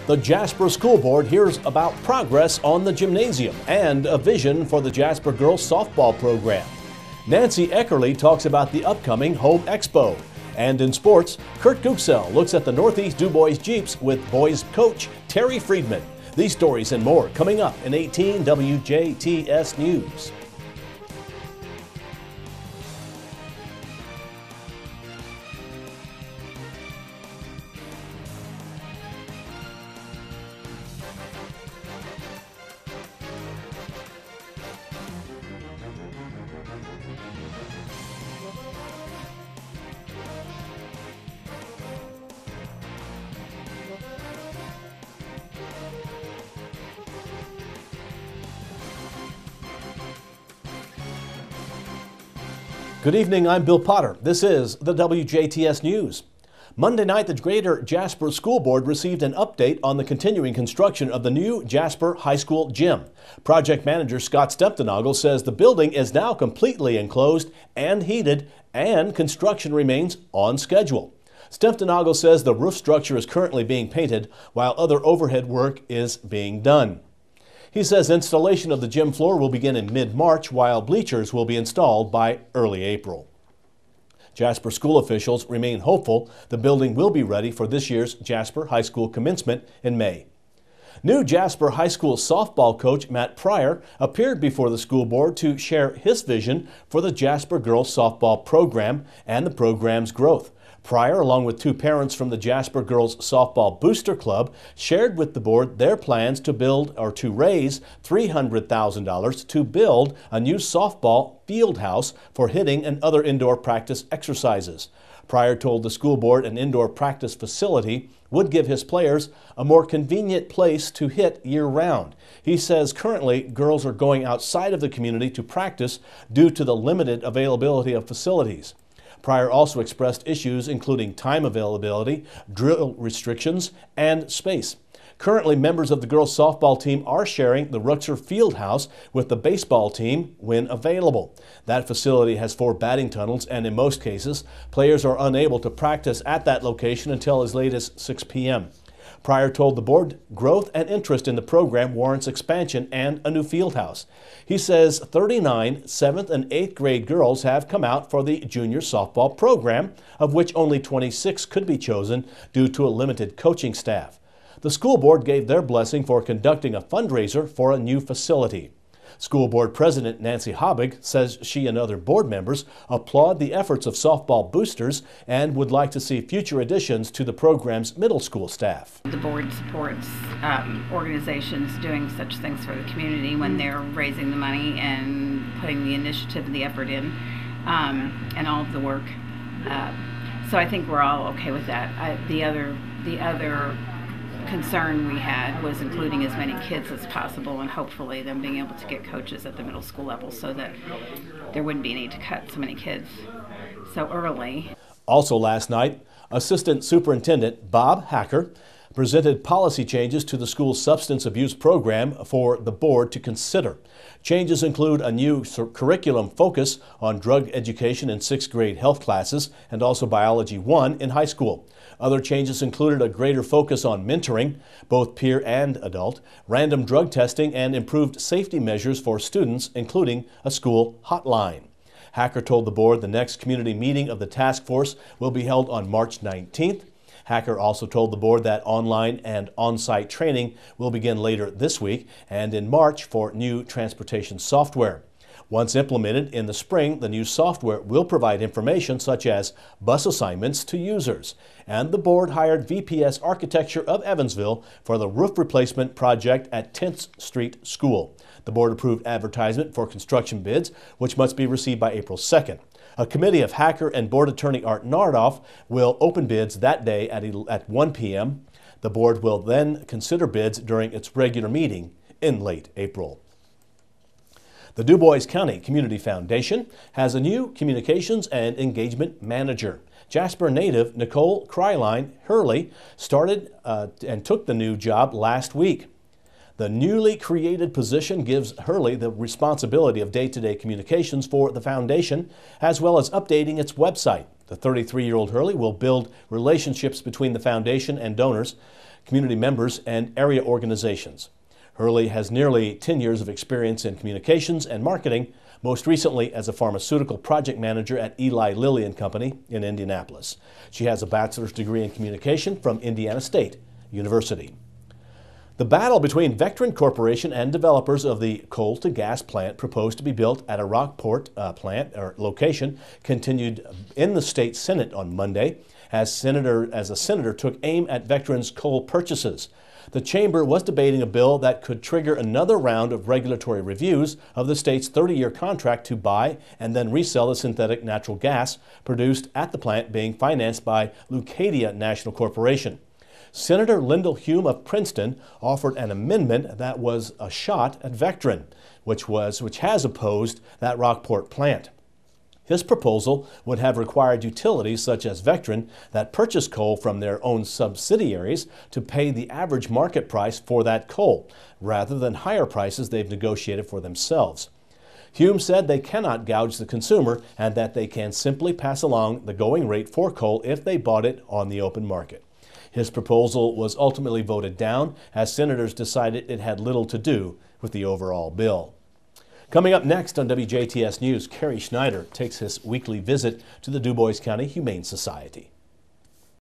The Jasper School Board hears about progress on the gymnasium and a vision for the Jasper girls softball program. Nancy Eckerly talks about the upcoming Home Expo. And in sports, Kurt Guxell looks at the Northeast DuBois Jeeps with boys coach Terry Friedman. These stories and more coming up in 18 WJTS News. Good evening, I'm Bill Potter. This is the WJTS News. Monday night, the Greater Jasper School Board received an update on the continuing construction of the new Jasper High School gym. Project manager Scott Stemptenagel says the building is now completely enclosed and heated, and construction remains on schedule. Stemptenagel says the roof structure is currently being painted while other overhead work is being done. He says installation of the gym floor will begin in mid-March, while bleachers will be installed by early April. Jasper school officials remain hopeful the building will be ready for this year's Jasper High School commencement in May. New Jasper High School softball coach Matt Pryor appeared before the school board to share his vision for the Jasper girls softball program and the program's growth. Pryor, along with two parents from the Jasper Girls Softball Booster Club, shared with the board their plans to raise $300,000 to build a new softball field house for hitting and other indoor practice exercises. Pryor told the school board an indoor practice facility would give his players a more convenient place to hit year-round. He says currently girls are going outside of the community to practice due to the limited availability of facilities. Pryor also expressed issues including time availability, drill restrictions, and space. Currently, members of the girls softball team are sharing the Ruxer Field House with the baseball team when available. That facility has 4 batting tunnels, and in most cases, players are unable to practice at that location until as late as 6 p.m. Pryor told the board growth and interest in the program warrants expansion and a new field house. He says 39 7th and 8th grade girls have come out for the junior softball program, of which only 26 could be chosen due to a limited coaching staff. The school board gave their blessing for conducting a fundraiser for a new facility. School Board President Nancy Habig says she and other board members applaud the efforts of softball boosters and would like to see future additions to the program's middle school staff. The board supports organizations doing such things for the community when they're raising the money and putting the initiative and the effort in, and all of the work. So I think we're all okay with that. The other concern we had was including as many kids as possible, and hopefully them being able to get coaches at the middle school level so that there wouldn't be a need to cut so many kids so early. Also last night, Assistant Superintendent Bob Hacker presented policy changes to the school's substance abuse program for the board to consider. Changes include a new curriculum focus on drug education in 6th grade health classes and also Biology 1 in high school. Other changes included a greater focus on mentoring, both peer and adult, random drug testing, and improved safety measures for students, including a school hotline. Hacker told the board the next community meeting of the task force will be held on March 19th. Hacker also told the board that online and on-site training will begin later this week and in March for new transportation software. Once implemented in the spring, the new software will provide information such as bus assignments to users. And the board hired VPS Architecture of Evansville for the roof replacement project at 10th Street School. The board approved advertisement for construction bids, which must be received by April 2nd. A committee of Hacker and board attorney Art Nardoff will open bids that day at 1 p.m. The board will then consider bids during its regular meeting in late April. The DuBois County Community Foundation has a new communications and engagement manager. Jasper native Nicole Kryline Hurley started and took the new job last week. The newly created position gives Hurley the responsibility of day-to-day communications for the foundation, as well as updating its website. The 33-year-old Hurley will build relationships between the foundation and donors, community members, and area organizations. Hurley has nearly 10 years of experience in communications and marketing, most recently as a pharmaceutical project manager at Eli Lilly and Company in Indianapolis. She has a bachelor's degree in communication from Indiana State University. The battle between Vectren Corporation and developers of the coal-to-gas plant proposed to be built at a Rockport plant or location continued in the state Senate on Monday as a senator took aim at Vectren's coal purchases. The chamber was debating a bill that could trigger another round of regulatory reviews of the state's 30-year contract to buy and then resell the synthetic natural gas produced at the plant being financed by Leucadia National Corporation. Senator Lyndall Hume of Princeton offered an amendment that was a shot at Vectren, which has opposed that Rockport plant. His proposal would have required utilities such as Vectren that purchase coal from their own subsidiaries to pay the average market price for that coal, rather than higher prices they've negotiated for themselves. Hume said they cannot gouge the consumer and that they can simply pass along the going rate for coal if they bought it on the open market. His proposal was ultimately voted down as senators decided it had little to do with the overall bill. Coming up next on WJTS News, Kerry Schneider takes his weekly visit to the Du Bois County Humane Society.